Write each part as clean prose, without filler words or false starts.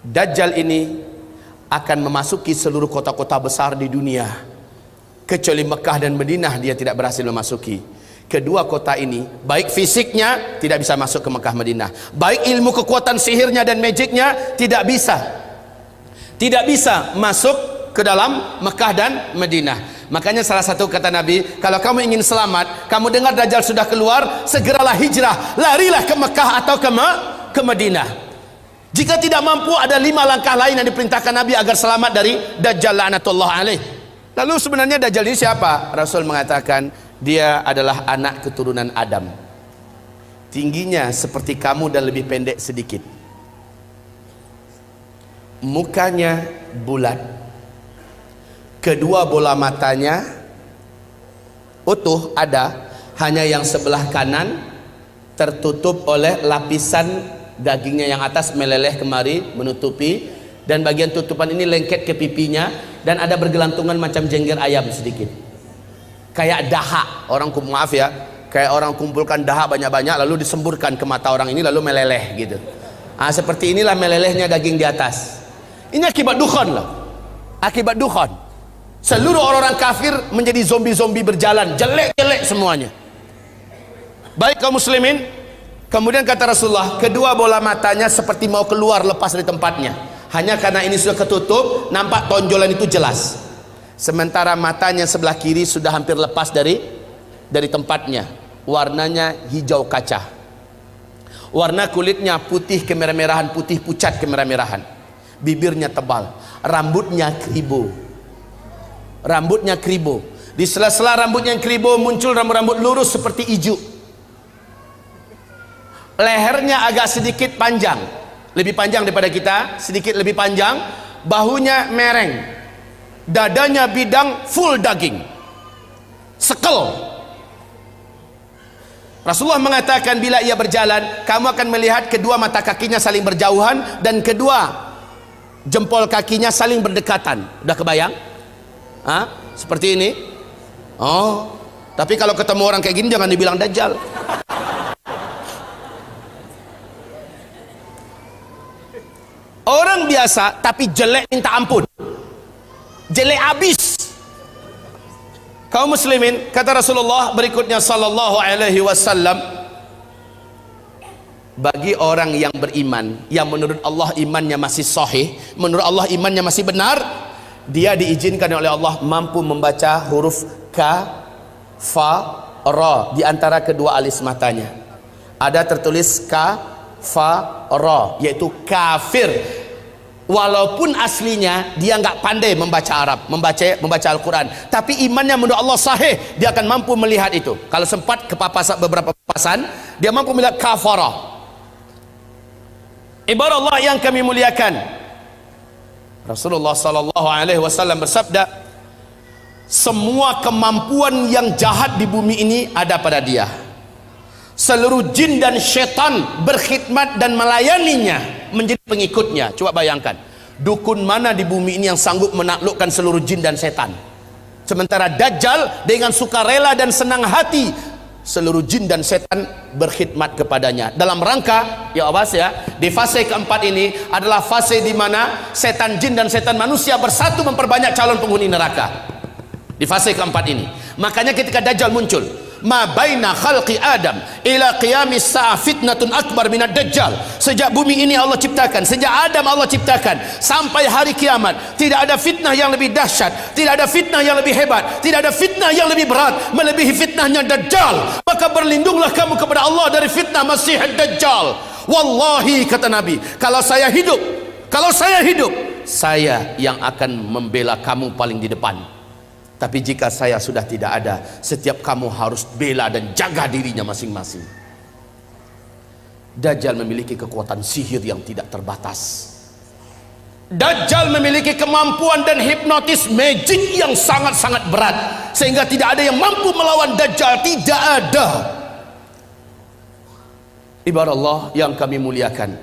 Dajjal ini akan memasuki seluruh kota-kota besar di dunia, kecuali Mekah dan Madinah dia tidak berhasil memasuki. Kedua kota ini, baik fisiknya tidak bisa masuk ke Mekah Madinah, baik ilmu kekuatan sihirnya dan magicnya tidak bisa masuk ke dalam Mekah dan Madinah. Makanya salah satu kata Nabi, kalau kamu ingin selamat, kamu dengar Dajjal sudah keluar, segeralah hijrah, larilah ke Mekah atau ke Madinah. Jika tidak mampu, ada 5 langkah lain yang diperintahkan Nabi agar selamat dari Dajjal la'natullah alaih. Lalu sebenarnya Dajjal ini siapa? Rasul mengatakan dia adalah anak keturunan Adam, tingginya seperti kamu dan lebih pendek sedikit, mukanya bulat, kedua bola matanya utuh ada, hanya yang sebelah kanan tertutup oleh lapisan dagingnya yang atas meleleh kemari menutupi, dan bagian tutupan ini lengket ke pipinya, dan ada bergelantungan macam jengger ayam sedikit, kayak dahak. Orang maaf ya, kayak orang kumpulkan dahak banyak-banyak lalu disemburkan ke mata orang ini lalu meleleh gitu. Seperti inilah melelehnya daging di atas. Ini akibat dukhon loh, akibat dukhon. Seluruh orang-orang kafir menjadi zombie-zombie berjalan, jelek-jelek semuanya. Baik kaum muslimin, kemudian kata Rasulullah, kedua bola matanya seperti mau keluar lepas dari tempatnya, hanya karena ini sudah ketutup, nampak tonjolan itu jelas. Sementara matanya sebelah kiri sudah hampir lepas dari tempatnya, warnanya hijau kaca, warna kulitnya putih kemerah-merahan, putih pucat kemerah-merahan, bibirnya tebal, rambutnya kribo, di sela-sela rambutnya yang kribo muncul rambut-rambut lurus seperti ijuk, lehernya agak sedikit panjang, lebih panjang daripada kita, sedikit lebih panjang, bahunya mereng, dadanya bidang, full daging, sekel. Rasulullah mengatakan bila ia berjalan, kamu akan melihat kedua mata kakinya saling berjauhan dan kedua jempol kakinya saling berdekatan. Udah kebayang? Seperti ini. Tapi kalau ketemu orang kayak gini jangan dibilang Dajjal. Orang biasa tapi jelek minta ampun, jelek abis. Kaum muslimin, kata Rasulullah berikutnya sallallahu alaihi wasallam, bagi orang yang beriman, yang menurut Allah imannya masih sahih, menurut Allah imannya masih benar, dia diizinkan oleh Allah mampu membaca huruf ka, fa, ra di antara kedua alis matanya. Ada tertulis ka, fa, ra, yaitu kafir. Walaupun aslinya dia nggak pandai membaca Arab, membaca Al-Quran, tapi imannya menurut Allah sahih, dia akan mampu melihat itu. Kalau sempat kepapasan beberapa papasan, dia mampu melihat kafara. Ibarat Allah yang kami muliakan, Rasulullah sallallahu alaihi wasallam bersabda, semua kemampuan yang jahat di bumi ini ada pada dia. Seluruh jin dan syaitan berkhidmat dan melayaninya, menjadi pengikutnya. Coba bayangkan, dukun mana di bumi ini yang sanggup menaklukkan seluruh jin dan setan? Sementara Dajjal dengan sukarela dan senang hati, seluruh jin dan setan berkhidmat kepadanya. Dalam rangka, ya awas ya, di fase keempat ini adalah fase di mana setan jin dan setan manusia bersatu memperbanyak calon penghuni neraka. Di fase keempat ini, makanya ketika Dajjal muncul, ma baina khalqi Adam ila qiyamis sa'ah fitnatun akbar minad Dajjal. Sejak bumi ini Allah ciptakan, sejak Adam Allah ciptakan sampai hari kiamat, tidak ada fitnah yang lebih dahsyat, tidak ada fitnah yang lebih hebat, tidak ada fitnah yang lebih berat melebihi fitnahnya Dajjal. Maka berlindunglah kamu kepada Allah dari fitnah Masih Dajjal. Wallahi, kata Nabi, kalau saya hidup, saya yang akan membela kamu paling di depan. Tapi jika saya sudah tidak ada, setiap kamu harus bela dan jaga dirinya masing-masing. Dajjal memiliki kekuatan sihir yang tidak terbatas. Dajjal memiliki kemampuan dan hipnotis magic yang sangat-sangat berat, sehingga tidak ada yang mampu melawan Dajjal, tidak ada. Ibarat Allah yang kami muliakan,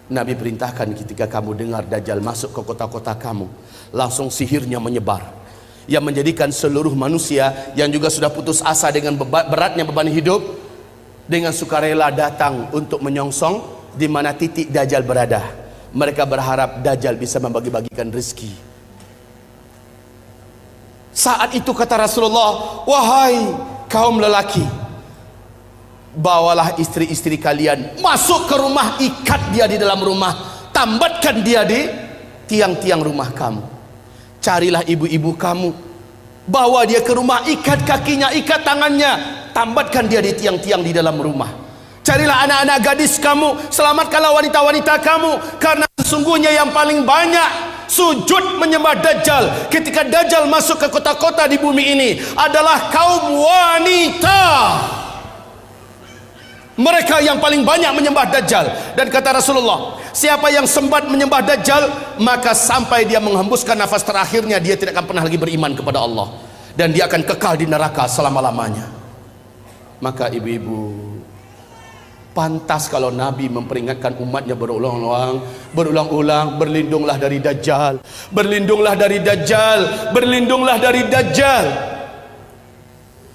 Nabi perintahkan ketika kamu dengar Dajjal masuk ke kota-kota kamu, langsung sihirnya menyebar, yang menjadikan seluruh manusia yang juga sudah putus asa dengan beratnya beban hidup, dengan sukarela datang untuk menyongsong di mana titik Dajjal berada. Mereka berharap Dajjal bisa membagi-bagikan rezeki. Saat itu kata Rasulullah, wahai kaum lelaki, bawalah istri-istri kalian masuk ke rumah, ikat dia di dalam rumah, tambatkan dia di tiang-tiang rumah kamu. Carilah ibu-ibu kamu, bawa dia ke rumah, ikat kakinya, ikat tangannya, tambatkan dia di tiang-tiang di dalam rumah. Carilah anak-anak gadis kamu, selamatkanlah wanita-wanita kamu, karena sesungguhnya yang paling banyak sujud menyembah Dajjal ketika Dajjal masuk ke kota-kota di bumi ini adalah kaum wanita. Mereka yang paling banyak menyembah Dajjal. Dan kata Rasulullah, siapa yang sempat menyembah Dajjal, maka sampai dia menghembuskan nafas terakhirnya, dia tidak akan pernah lagi beriman kepada Allah, dan dia akan kekal di neraka selama-lamanya. Maka ibu-ibu, pantas kalau Nabi memperingatkan umatnya berulang-ulang, berlindunglah dari Dajjal, berlindunglah dari Dajjal, berlindunglah dari Dajjal.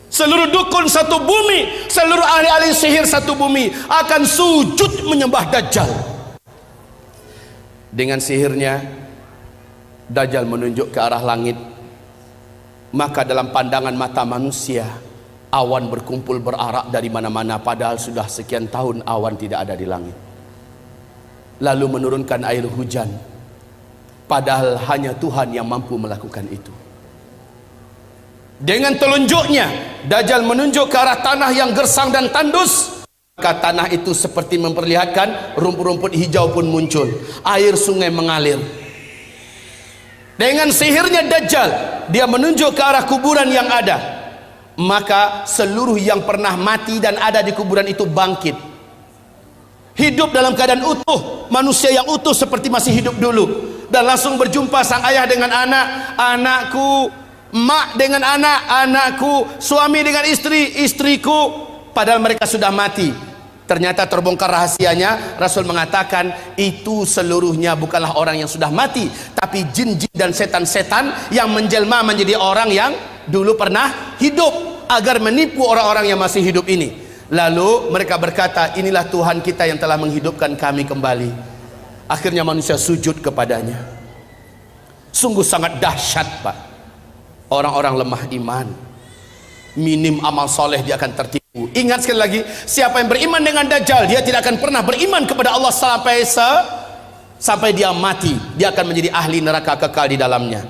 Seluruh dukun satu bumi, seluruh ahli-ahli sihir satu bumi akan sujud menyembah Dajjal. Dengan sihirnya Dajjal menunjuk ke arah langit, maka dalam pandangan mata manusia awan berkumpul berarak dari mana-mana, padahal sudah sekian tahun awan tidak ada di langit. Lalu menurunkan air hujan, padahal hanya Tuhan yang mampu melakukan itu. Dengan telunjuknya Dajjal menunjuk ke arah tanah yang gersang dan tandus, maka tanah itu seperti memperlihatkan rumput-rumput hijau pun muncul, air sungai mengalir. Dengan sihirnya Dajjal, dia menunjuk ke arah kuburan yang ada, maka seluruh yang pernah mati dan ada di kuburan itu bangkit, hidup dalam keadaan utuh, manusia yang utuh seperti masih hidup dulu, dan langsung berjumpa sang ayah dengan anak, anakku, mak dengan anak, anakku, suami dengan istri, istriku, padahal mereka sudah mati. Ternyata terbongkar rahasianya. Rasul mengatakan itu seluruhnya bukanlah orang yang sudah mati, tapi jin-jin dan setan-setan yang menjelma menjadi orang yang dulu pernah hidup, agar menipu orang-orang yang masih hidup ini. Lalu mereka berkata, inilah Tuhan kita yang telah menghidupkan kami kembali. Akhirnya manusia sujud kepadanya. Sungguh sangat dahsyat, Pak. Orang-orang lemah iman, minim amal soleh, dia akan tertipu. Ingat sekali lagi, siapa yang beriman dengan Dajjal, dia tidak akan pernah beriman kepada Allah sampai dia mati. Dia akan menjadi ahli neraka kekal di dalamnya.